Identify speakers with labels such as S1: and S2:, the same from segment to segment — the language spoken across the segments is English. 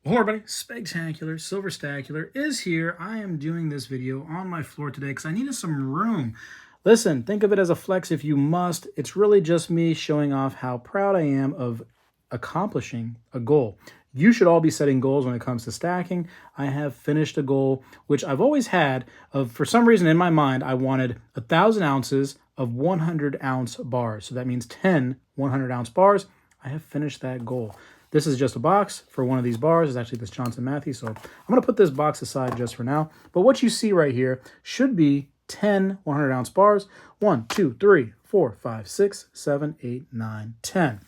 S1: Hello everybody, Spegtacular, Silverstacular is here. I am doing this video on my floor today because I needed some room. Listen, think of it as a flex if you must. It's really just me showing off how proud I am of accomplishing a goal. You should all be setting goals when it comes to stacking. I have finished a goal, which I've always had of, for some reason in my mind, I wanted 1,000 ounces of 100-ounce bars. So that means 10 100-ounce bars. I have finished that goal. This is just a box for one of these bars. It's actually this Johnson Matthey. So I'm going to put this box aside just for now. But what you see right here should be 10 100-ounce bars. 1, 2, 3, 4, 5, 6, 7, 8, 9, 10.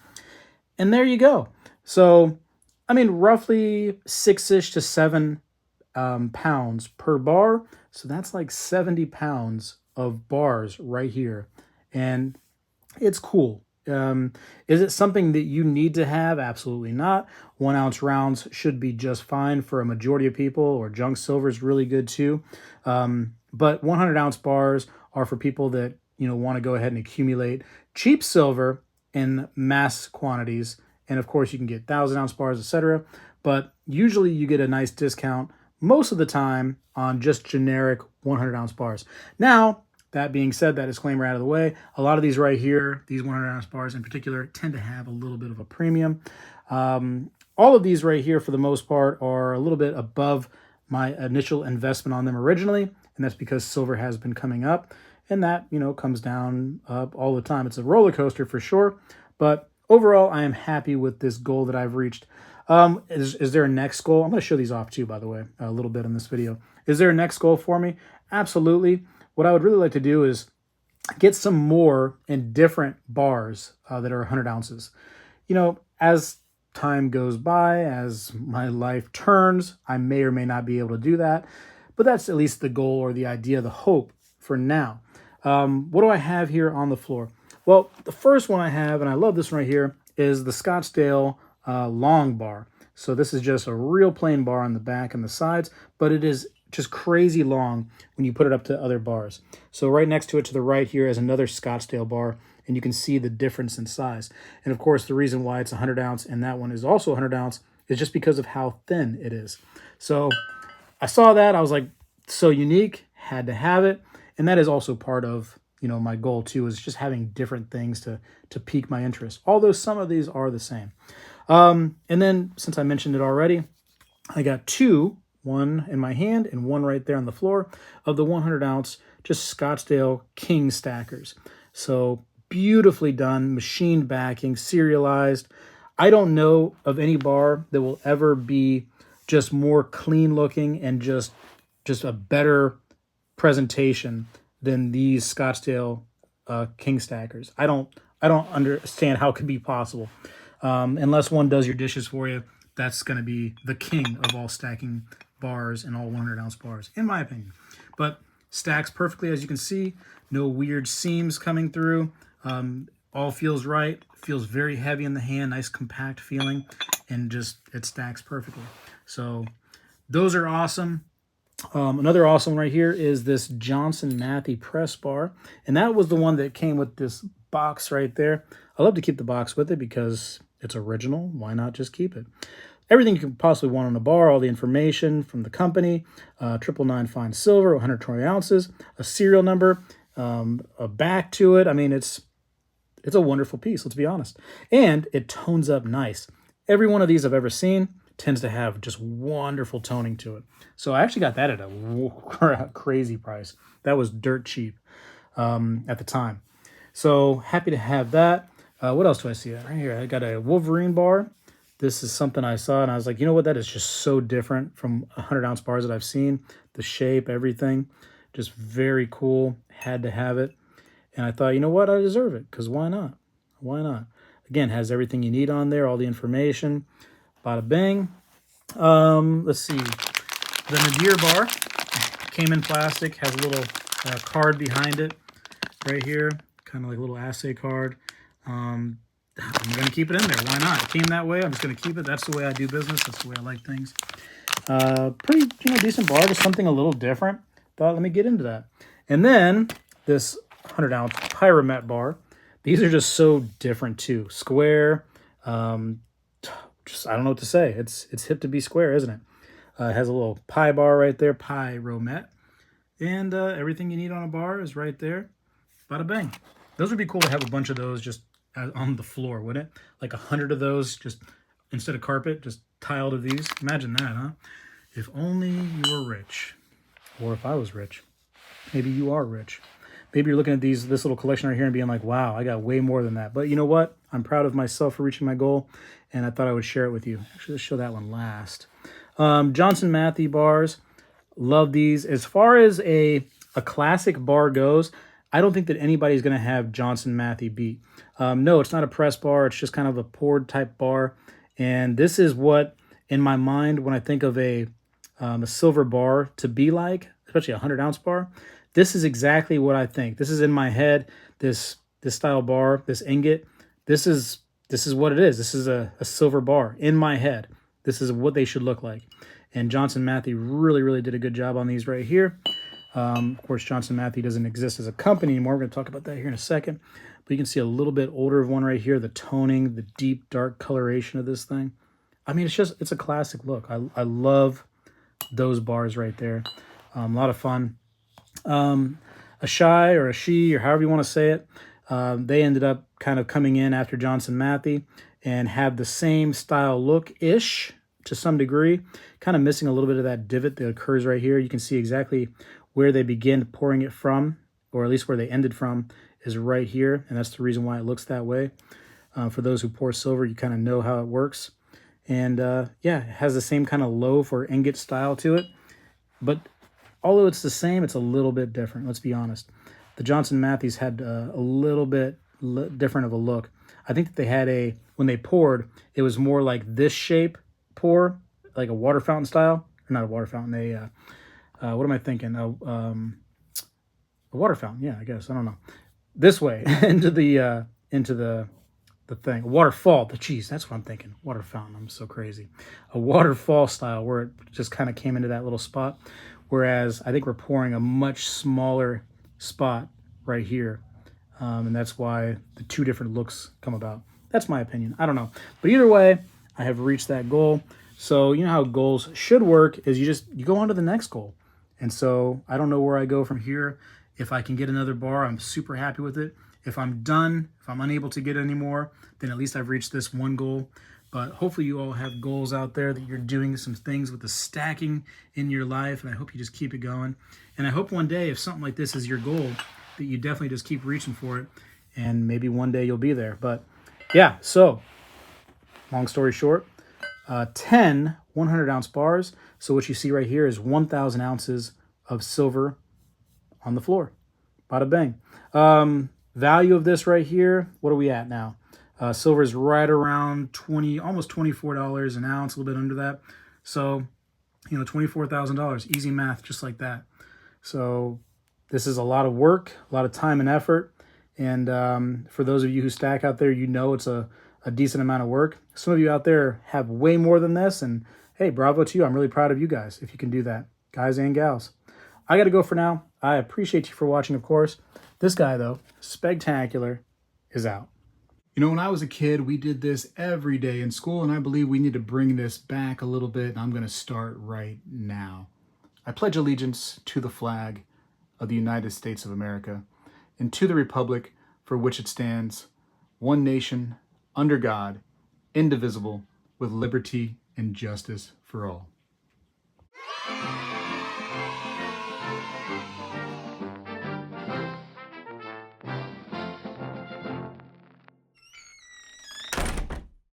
S1: And there you go. So, I mean, roughly 6-ish to 7 pounds per bar. So that's like 70 pounds of bars right here. And it's cool. Is it something that you need to have? Absolutely not. 1-ounce rounds should be just fine for a majority of people, or junk silver is really good too. But 100-ounce bars are for people that, want to go ahead and accumulate cheap silver in mass quantities. And of course you can get 1,000-ounce bars, etc. But usually you get a nice discount most of the time on just generic 100-ounce bars. Now, that being said, that disclaimer out of the way, a lot of these right here, these 100-ounce bars in particular, tend to have a little bit of a premium. All of these right here, for the most part, are a little bit above my initial investment on them originally, and that's because silver has been coming up, and that, comes down up all the time. It's a roller coaster for sure, but overall, I am happy with this goal that I've reached. Is there a next goal? I'm going to show these off too, by the way, a little bit in this video. Is there a next goal for me? Absolutely. What I would really like to do is get some more in different bars that are 100 ounces. As time goes by, as my life turns, I may or may not be able to do that. But that's at least the goal, or the idea, the hope for now. What do I have here on the floor? Well, the first one I have, and I love this one right here, is the Scottsdale long bar. So this is just a real plain bar on the back and the sides, but it is just crazy long when you put it up to other bars. So right next to it to the right here is another Scottsdale bar, and you can see the difference in size. And of course, the reason why it's 100 ounce and that one is also 100 ounce is just because of how thin it is. So I saw that, I was like, so unique, had to have it. And that is also part of, my goal too, is just having different things to pique my interest. Although some of these are the same. And then, since I mentioned it already, I got two, one in my hand and one right there on the floor, of the 100-ounce just Scottsdale King stackers. So beautifully done, machined backing, serialized. I don't know of any bar that will ever be just more clean looking and just a better presentation than these Scottsdale King stackers. I don't understand how it could be possible. Unless one does your dishes for you, that's going to be the king of all stacking bars and all 100-ounce bars, in my opinion. But stacks perfectly, as you can see. No weird seams coming through. All feels right. Feels very heavy in the hand. Nice compact feeling. And just, it stacks perfectly. So those are awesome. Another awesome one right here is this Johnson Matthey press bar. And that was the one that came with this box right there. I love to keep the box with it because it's original. Why not just keep it? Everything you can possibly want on a bar, all the information from the company, 999 fine silver, 120 ounces, a serial number, a back to it. I mean, it's a wonderful piece, let's be honest. And it tones up nice. Every one of these I've ever seen tends to have just wonderful toning to it. So I actually got that at a crazy price. That was dirt cheap at the time. So happy to have that. What else do I see? Right here, I got a Wolverine bar. This is something I saw, and I was like, you know what? That is just so different from 100-ounce bars that I've seen. The shape, everything, just very cool. Had to have it. And I thought, you know what? I deserve it, because why not? Why not? Again, has everything you need on there, all the information. Bada bing. Let's see. The Nadir bar came in plastic, has a little card behind it right here, kind of like a little assay card. I'm going to keep it in there. Why not? It came that way. I'm just going to keep it. That's the way I do business. That's the way I like things. Pretty, decent bar, just something a little different. Thought, let me get into that. And then this 100-ounce Pyromet bar. These are just so different too. Square, just, I don't know what to say. It's hip to be square, isn't it? It has a little pie bar right there, pie romette. And everything you need on a bar is right there. Bada bang. Those would be cool to have a bunch of those just on the floor, wouldn't it? Like 100 of those, just instead of carpet, just tiled of these. Imagine that, huh? If only you were rich. Or if I was rich. Maybe you are rich. Maybe you're looking at this little collection right here and being like, wow, I got way more than that. But you know what? I'm proud of myself for reaching my goal, and I thought I would share it with you. Actually, let's show that one last. Johnson Matthey bars. Love these. As far as a classic bar goes, I don't think that anybody's going to have Johnson Matthey beat. No, it's not a press bar. It's just kind of a poured type bar. And this is what, in my mind, when I think of a silver bar to be like, especially a 100-ounce bar, this is exactly what I think. This is in my head, this style bar, this ingot. This is what it is. This is a silver bar in my head. This is what they should look like. And Johnson Matthey really, really did a good job on these right here. Of course, Johnson Matthey doesn't exist as a company anymore. We're going to talk about that here in a second. But you can see a little bit older of one right here, the toning, the deep, dark coloration of this thing. I mean, it's a classic look. I love those bars right there. A lot of fun. A Shy or a She or however you want to say it, they ended up kind of coming in after Johnson Matthey and have the same style look-ish to some degree, kind of missing a little bit of that divot that occurs right here. You can see exactly where they begin pouring it from, or at least where they ended from, is right here, and that's the reason why it looks that way. For those who pour silver, you kind of know how it works. And yeah, it has the same kind of loaf or ingot style to it, but although it's the same, it's a little bit different, let's be honest. The Johnson Mattheys had a little bit different of a look. I think that they had when they poured, it was more like this shape pour, like a water fountain style. Or not a water fountain, what am I thinking? A water fountain, yeah, I guess. I don't know. This way, into the thing. A waterfall. Jeez, that's what I'm thinking. Water fountain. I'm so crazy. A waterfall style where it just kind of came into that little spot. Whereas I think we're pouring a much smaller spot right here. And that's why the two different looks come about. That's my opinion. I don't know. But either way, I have reached that goal. So you know how goals should work is you go on to the next goal. And so I don't know where I go from here. If I can get another bar, I'm super happy with it. If I'm done, if I'm unable to get any more, then at least I've reached this one goal. But hopefully you all have goals out there that you're doing some things with the stacking in your life, and I hope you just keep it going. And I hope one day, if something like this is your goal, that you definitely just keep reaching for it, and maybe one day you'll be there. But yeah, so long story short, 10 100-ounce bars. So what you see right here is 1,000 ounces of silver on the floor. Bada bang. Value of this right here, what are we at now? Silver is right around almost $24 an ounce, a little bit under that. So, you know, $24,000, easy math, just like that. So this is a lot of work, a lot of time and effort. And for those of you who stack out there, you know it's a decent amount of work. Some of you out there have way more than this. And hey, bravo to you. I'm really proud of you guys if you can do that, guys and gals. I got to go for now. I appreciate you for watching, of course. This guy, though, Spegtacular, is out. You know, when I was a kid, we did this every day in school, and I believe we need to bring this back a little bit, and I'm going to start right now. I pledge allegiance to the flag of the United States of America and to the republic for which it stands, one nation, under God, indivisible, with liberty and justice for all.